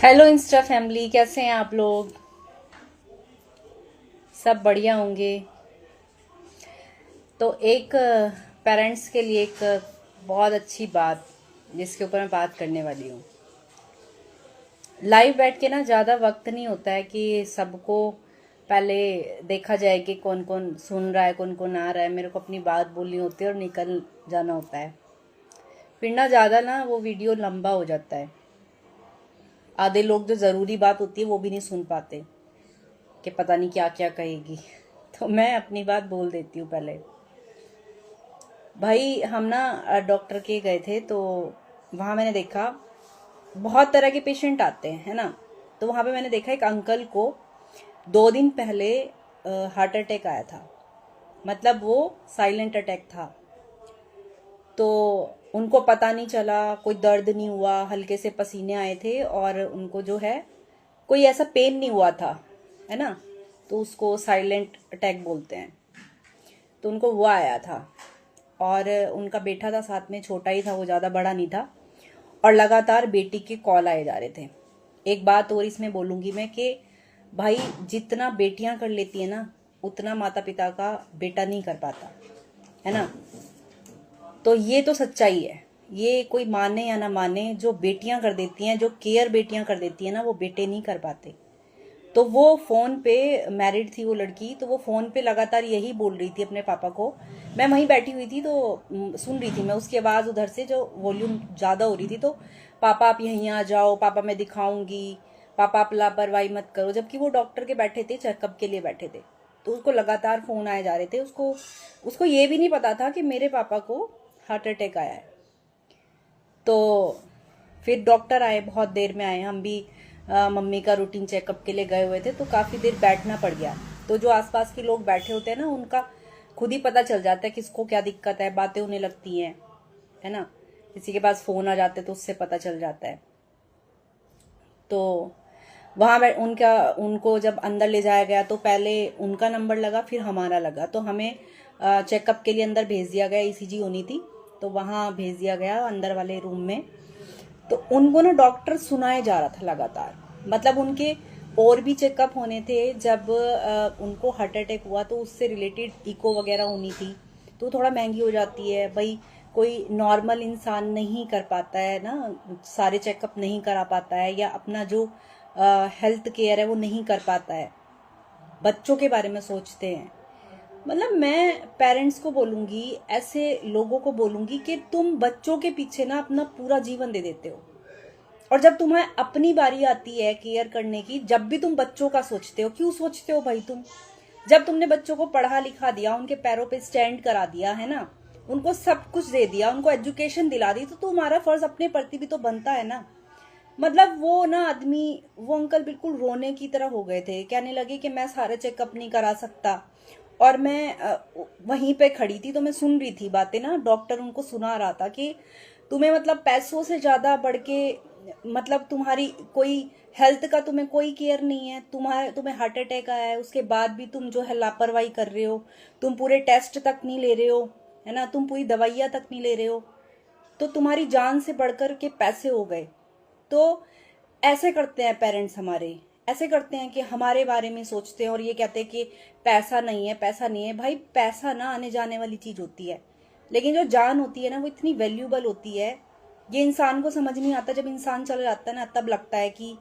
Hello Insta family, कैसे हैं आप लोग? सब बढ़िया होंगे। तो एक पेरेंट्स के लिए एक बहुत अच्छी बात जिसके ऊपर मैं बात करने वाली हूँ। लाइव बैठ के ना ज़्यादा वक्त नहीं होता है कि सबको पहले देखा जाए कि कौन कौन सुन रहा है, कौन कौन आ रहा है। मेरे को अपनी बात बोलनी होती है और निकल जाना होता है। फिर ना ज़्यादा ना वो वीडियो लंबा हो जाता है। आधे लोग जो ज़रूरी बात होती है वो भी नहीं सुन पाते कि पता नहीं क्या क्या कहेगी। तो मैं अपनी बात बोल देती हूँ पहले। भाई हम ना डॉक्टर के गए थे, तो वहाँ मैंने देखा बहुत तरह के पेशेंट आते हैं, है ना। तो वहाँ पे मैंने देखा एक अंकल को 2 दिन पहले हार्ट अटैक आया था। मतलब वो साइलेंट अटैक था। तो उनको पता नहीं चला, कोई दर्द नहीं हुआ, हल्के से पसीने आए थे और उनको जो है कोई ऐसा पेन नहीं हुआ था, है ना। तो उसको साइलेंट अटैक बोलते हैं। तो उनको वो आया था और उनका बेटा था साथ में, छोटा ही था वो, ज़्यादा बड़ा नहीं था। और लगातार बेटी के कॉल आए जा रहे थे। एक बात और इसमें बोलूँगी मैं कि भाई जितना बेटियां कर लेती है ना, उतना माता पिता का बेटा नहीं कर पाता, है ना। तो ये तो सच्चाई है। ये कोई माने या ना माने, जो बेटियां कर देती हैं, जो केयर बेटियां कर देती हैं ना, वो बेटे नहीं कर पाते। तो वो फोन पे, मैरिड थी वो लड़की, तो वो फोन पे लगातार यही बोल रही थी अपने पापा को। मैं वहीं बैठी हुई थी तो सुन रही थी मैं उसकी आवाज़ उधर से, जो वॉल्यूम ज़्यादा हो रही थी। तो पापा आप यहीं आ जाओ, पापा मैं दिखाऊंगी, पापा आप लापरवाही मत करो। जबकि वो डॉक्टर के बैठे थे, चेकअप के लिए बैठे थे। तो उसको लगातार फ़ोन आए जा रहे थे। उसको उसको ये भी नहीं पता था कि मेरे पापा को हार्ट अटैक आया है। तो फिर डॉक्टर आए, बहुत देर में आए। हम भी मम्मी का रूटीन चेकअप के लिए गए हुए थे, तो काफ़ी देर बैठना पड़ गया। तो जो आसपास के लोग बैठे होते हैं ना, उनका खुद ही पता चल जाता है किसको क्या दिक्कत है, बातें होने लगती हैं, है ना। किसी के पास फ़ोन आ जाते तो उससे पता चल जाता है। तो वहाँ उनका उनको जब अंदर ले जाया गया तो पहले उनका नंबर लगा, फिर हमारा लगा। तो हमें चेकअप के लिए अंदर भेज दिया गया, ईसीजी होनी थी। तो वहाँ भेज दिया गया अंदर वाले रूम में। तो उनको ना डॉक्टर सुनाए जा रहा था लगातार। मतलब उनके और भी चेकअप होने थे। जब उनको हार्ट अटैक हुआ तो उससे रिलेटेड इको वगैरह होनी थी, तो थोड़ा महंगी हो जाती है भाई। कोई नॉर्मल इंसान नहीं कर पाता है ना, सारे चेकअप नहीं करा पाता है, या अपना जो हेल्थ केयर है वो नहीं कर पाता है। बच्चों के बारे में सोचते हैं। मतलब मैं पेरेंट्स को बोलूंगी, ऐसे लोगों को बोलूंगी कि तुम बच्चों के पीछे ना अपना पूरा जीवन दे देते हो। और जब तुम्हें अपनी बारी आती है केयर करने की, जब भी तुम बच्चों का सोचते हो। क्यों सोचते हो भाई तुम? जब तुमने बच्चों को पढ़ा लिखा दिया, उनके पैरों पे स्टैंड करा दिया, है ना, उनको सब कुछ दे दिया, उनको एजुकेशन दिला दी, तो तुम्हारा फर्ज अपने प्रति भी तो बनता है ना। मतलब वो ना आदमी, वो अंकल बिल्कुल रोने की तरह हो गए थे। कहने लगे कि मैं सारे चेकअप नहीं करा सकता। और मैं वहीं पे खड़ी थी, तो मैं सुन रही थी बातें ना। डॉक्टर उनको सुना रहा था कि तुम्हें मतलब पैसों से ज्यादा बढ़ के, मतलब तुम्हारी कोई हेल्थ का तुम्हें कोई केयर नहीं है। तुम्हें हार्ट अटैक आया है, उसके बाद भी तुम जो है लापरवाही कर रहे हो। तुम पूरे टेस्ट तक नहीं ले रहे हो, है ना, तुम पूरी दवाइयां तक नहीं ले रहे हो। तो तुम्हारी जान से बढ़कर के पैसे हो गए। तो ऐसे करते हैं पेरेंट्स हमारे, ऐसे करते हैं कि हमारे बारे में सोचते हैं और ये कहते हैं कि पैसा नहीं है, पैसा नहीं है। भाई पैसा ना आने जाने वाली चीज होती है, लेकिन जो जान होती है ना, वो इतनी वैल्यूबल होती है। ये इंसान को समझ नहीं आता। जब इंसान चला जाता है ना, तब लगता है कि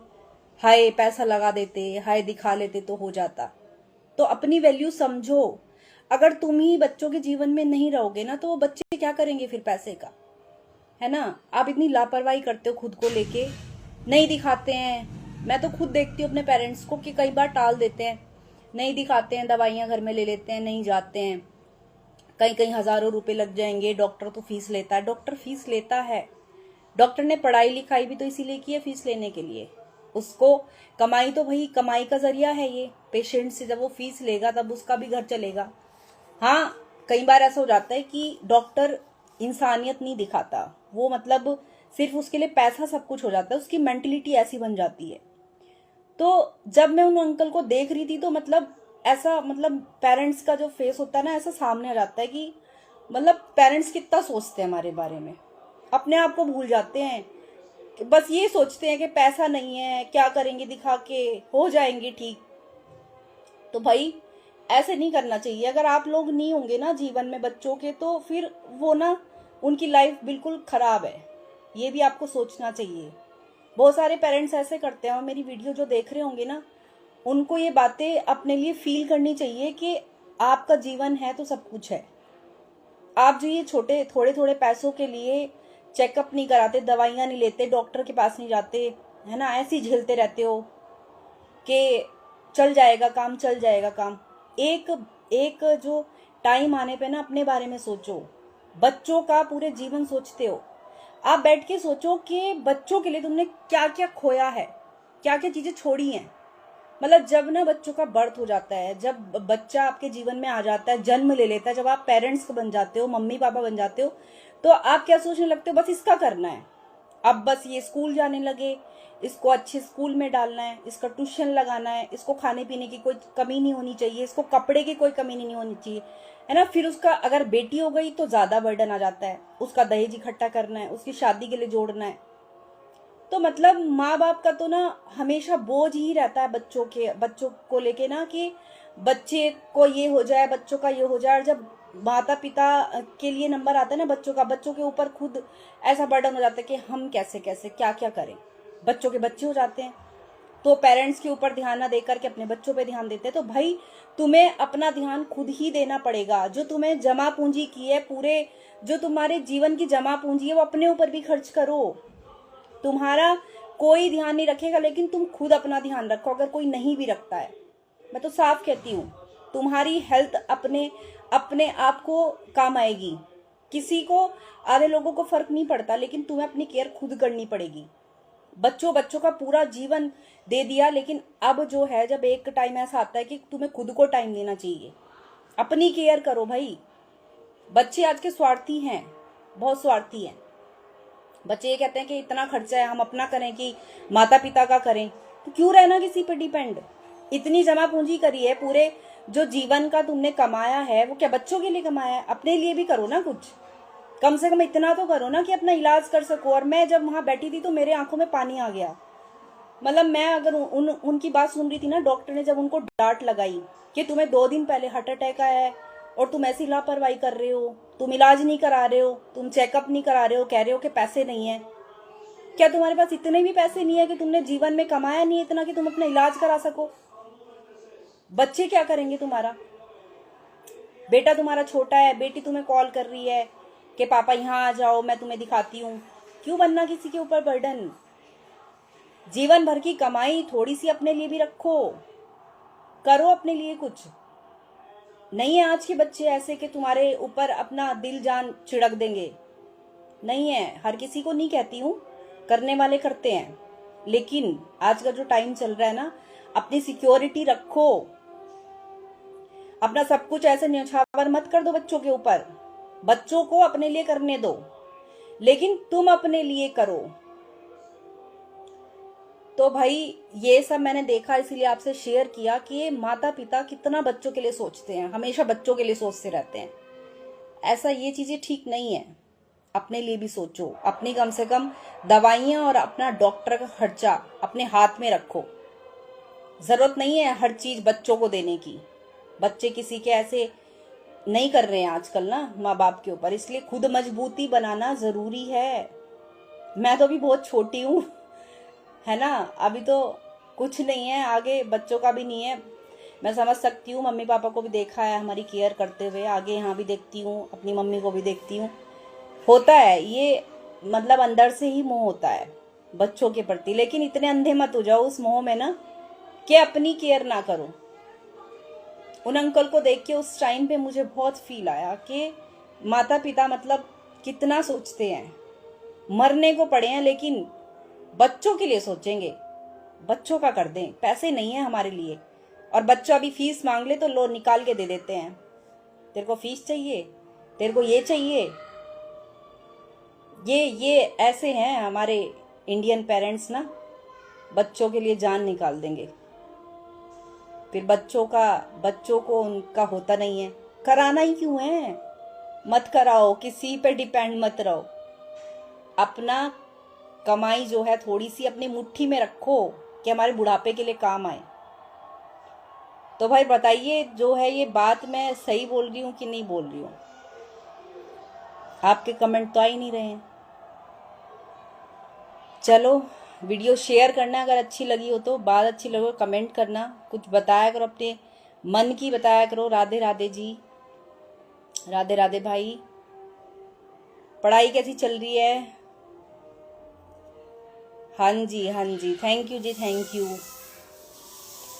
हाय पैसा लगा देते, हाय दिखा लेते तो हो जाता। तो अपनी वैल्यू समझो। अगर तुम ही बच्चों के जीवन में नहीं रहोगे ना, तो वो बच्चे क्या करेंगे फिर पैसे का, है ना। आप इतनी लापरवाही करते हो खुद को लेके, नहीं दिखाते हैं। मैं तो खुद देखती हूँ अपने पेरेंट्स को कि कई बार टाल देते हैं, नहीं दिखाते हैं, दवाइयाँ घर में ले लेते हैं, नहीं जाते हैं। कहीं कहीं हजारों रुपए लग जाएंगे। डॉक्टर तो फीस लेता है, डॉक्टर फीस लेता है। डॉक्टर ने पढ़ाई लिखाई भी तो इसीलिए की है, फीस लेने के लिए। उसको कमाई, तो भाई कमाई का जरिया है ये। पेशेंट से जब वो फीस लेगा तब उसका भी घर चलेगा। हाँ, कई बार ऐसा हो जाता है कि डॉक्टर इंसानियत नहीं दिखाता। वो मतलब सिर्फ उसके लिए पैसा सब कुछ हो जाता है, उसकी मेंटलिटी ऐसी बन जाती है। तो जब मैं उन अंकल को देख रही थी, तो मतलब ऐसा, मतलब पेरेंट्स का जो फेस होता है ना, ऐसा सामने आ जाता है कि मतलब पेरेंट्स कितना सोचते हैं हमारे बारे में, अपने आप को भूल जाते हैं। बस ये सोचते हैं कि पैसा नहीं है, क्या करेंगे दिखा के, हो जाएंगे ठीक। तो भाई ऐसे नहीं करना चाहिए। अगर आप लोग नहीं होंगे ना जीवन में बच्चों के, तो फिर वो ना, उनकी लाइफ बिल्कुल खराब है। ये भी आपको सोचना चाहिए। बहुत सारे पेरेंट्स ऐसे करते हैं, और मेरी वीडियो जो देख रहे होंगे ना, उनको ये बातें अपने लिए फील करनी चाहिए कि आपका जीवन है तो सब कुछ है। आप जो ये छोटे थोड़े थोड़े पैसों के लिए चेकअप नहीं कराते, दवाइयाँ नहीं लेते, डॉक्टर के पास नहीं जाते, है ना, ऐसे ही झेलते रहते हो कि चल जाएगा काम, चल जाएगा काम। एक एक जो टाइम आने पे ना अपने बारे में सोचो। बच्चों का पूरे जीवन सोचते हो, आप बैठ के सोचो कि बच्चों के लिए तुमने क्या क्या खोया है, क्या क्या चीजें छोड़ी हैं। मतलब जब ना बच्चों का बर्थ हो जाता है, जब बच्चा आपके जीवन में आ जाता है, जन्म ले लेता है, जब आप पेरेंट्स बन जाते हो, मम्मी पापा बन जाते हो, तो आप क्या सोचने लगते हो, बस इसका करना है। अब बस ये स्कूल जाने लगे, इसको अच्छे स्कूल में डालना है, इसका ट्यूशन लगाना है, इसको खाने पीने की कोई कमी नहीं होनी चाहिए, इसको कपड़े की कोई कमी नहीं होनी चाहिए, है ना। फिर उसका अगर बेटी हो गई तो ज्यादा बर्डन आ जाता है, उसका दहेज इकट्ठा करना है, उसकी शादी के लिए जोड़ना है। तो मतलब माँ बाप का तो ना हमेशा बोझ ही रहता है बच्चों को लेके ना, कि बच्चे को ये हो जाए, बच्चों का ये हो जाए। और जब माता पिता के लिए नंबर आता है ना बच्चों का, बच्चों के ऊपर खुद ऐसा बर्डन हो जाता है कि हम कैसे कैसे क्या क्या करें। बच्चों के बच्चे हो जाते हैं, तो पेरेंट्स के ऊपर ध्यान ना देकर के अपने बच्चों पे ध्यान देते हैं। तो भाई तुम्हें अपना ध्यान खुद ही देना पड़ेगा। जो तुम्हें जमा पूंजी की है, पूरे जो तुम्हारे जीवन की जमा पूंजी है, वो अपने ऊपर भी खर्च करो। तुम्हारा कोई ध्यान नहीं रखेगा, लेकिन तुम खुद अपना ध्यान रखो। अगर कोई नहीं भी रखता है, मैं तो साफ कहती हूँ, तुम्हारी हेल्थ अपने अपने आप को काम आएगी। किसी को, आधे लोगों को फर्क नहीं पड़ता, लेकिन तुम्हें अपनी केयर खुद करनी पड़ेगी। बच्चों का पूरा जीवन दे दिया, लेकिन अब जो है, जब एक टाइम ऐसा आता है कि तुम्हें खुद को टाइम देना चाहिए, अपनी केयर करो भाई। बच्चे आज के स्वार्थी हैं, बहुत स्वार्थी हैं। बच्चे ये कहते हैं कि इतना खर्चा है, हम अपना करें कि माता पिता का करें। तो क्यों रहना किसी पे डिपेंड। इतनी जमा पूंजी करी है, पूरे जो जीवन का तुमने कमाया है, वो क्या बच्चों के लिए कमाया है? अपने लिए भी करो ना कुछ। कम से कम इतना तो करो ना कि अपना इलाज कर सको। और मैं जब वहां बैठी थी तो मेरे आंखों में पानी आ गया। मतलब मैं अगर उनकी बात सुन रही थी ना, डॉक्टर ने जब उनको डांट लगाई कि तुम्हें 2 दिन पहले हार्ट अटैक आया है और तुम ऐसी लापरवाही कर रहे हो, तुम इलाज नहीं करा रहे हो, तुम चेकअप नहीं करा रहे हो, कह रहे हो कि पैसे नहीं है। क्या तुम्हारे पास इतने भी पैसे नहीं है कि तुमने जीवन में कमाया नहीं इतना कि तुम अपना इलाज करा सको? बच्चे क्या करेंगे तुम्हारा? बेटा तुम्हारा छोटा है, बेटी तुम्हें कॉल कर रही है कि पापा यहाँ आ जाओ, मैं तुम्हें दिखाती हूँ। क्यों बनना किसी के ऊपर बर्डन? जीवन भर की कमाई थोड़ी सी अपने लिए भी रखो, करो अपने लिए कुछ। नहीं है आज के बच्चे ऐसे कि तुम्हारे ऊपर अपना दिल जान छिड़क देंगे, नहीं है। हर किसी को नहीं कहती हूँ, करने वाले करते हैं, लेकिन आज का जो टाइम चल रहा है ना, अपनी सिक्योरिटी रखो। अपना सब कुछ ऐसे न्यौछावर मत कर दो बच्चों के ऊपर। बच्चों को अपने लिए करने दो, लेकिन तुम अपने लिए करो। तो भाई ये सब मैंने देखा, इसीलिए आपसे शेयर किया कि ये माता पिता कितना बच्चों के लिए सोचते हैं, हमेशा बच्चों के लिए सोचते रहते हैं। ऐसा, ये चीजें ठीक नहीं है। अपने लिए भी सोचो। अपनी कम से कम दवाइयां और अपना डॉक्टर का खर्चा अपने हाथ में रखो। जरूरत नहीं है हर चीज बच्चों को देने की। बच्चे किसी के ऐसे नहीं कर रहे हैं आजकल ना माँ बाप के ऊपर, इसलिए खुद मजबूती बनाना जरूरी है। मैं तो अभी बहुत छोटी हूँ, है ना, अभी तो कुछ नहीं है, आगे बच्चों का भी नहीं है। मैं समझ सकती हूँ, मम्मी पापा को भी देखा है हमारी केयर करते हुए, आगे यहाँ भी देखती हूँ, अपनी मम्मी को भी देखती हूँ। होता है ये, मतलब अंदर से ही मोह होता है बच्चों के प्रति। लेकिन इतने अंधे मत हो जाओ उस मोह में ना कि अपनी केयर ना करो। उन अंकल को देख के उस टाइम पे मुझे बहुत फील आया कि माता पिता मतलब कितना सोचते हैं। मरने को पड़े हैं लेकिन बच्चों के लिए सोचेंगे, बच्चों का कर दें। पैसे नहीं है हमारे लिए, और बच्चा अभी फीस मांग ले तो लो निकाल के दे देते हैं, तेरे को फीस चाहिए, तेरे को ये चाहिए। ये ऐसे हैं हमारे इंडियन पेरेंट्स ना, बच्चों के लिए जान निकाल देंगे। फिर बच्चों को उनका होता नहीं है। कराना ही क्यों है? मत कराओ, किसी पे डिपेंड मत रहो। अपना कमाई जो है थोड़ी सी अपनी मुट्ठी में रखो कि हमारे बुढ़ापे के लिए काम आए। तो भाई बताइए, जो है ये बात मैं सही बोल रही हूँ कि नहीं बोल रही हूँ? आपके कमेंट तो आ ही नहीं रहे हैं। चलो, वीडियो शेयर करना अगर अच्छी लगी हो तो, बात अच्छी लगी हो कमेंट करना, कुछ बताया करो, अपने मन की बताया करो। राधे राधे जी, राधे राधे भाई। पढ़ाई कैसी चल रही है? हाँ जी हाँ जी, थैंक यू जी, थैंक यू।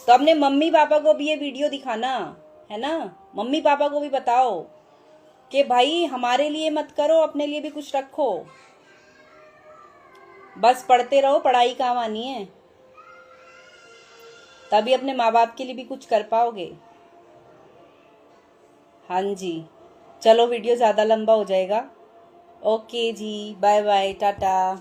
तो अपने मम्मी पापा को भी ये वीडियो दिखाना है ना, मम्मी पापा को भी बताओ कि भाई हमारे लिए मत करो, अपने लिए भी कुछ रखो। बस पढ़ते रहो, पढ़ाई काम आनी है, तभी अपने माँ बाप के लिए भी कुछ कर पाओगे। हाँ जी, चलो वीडियो ज़्यादा लंबा हो जाएगा। ओके जी, बाय बाय, टाटा।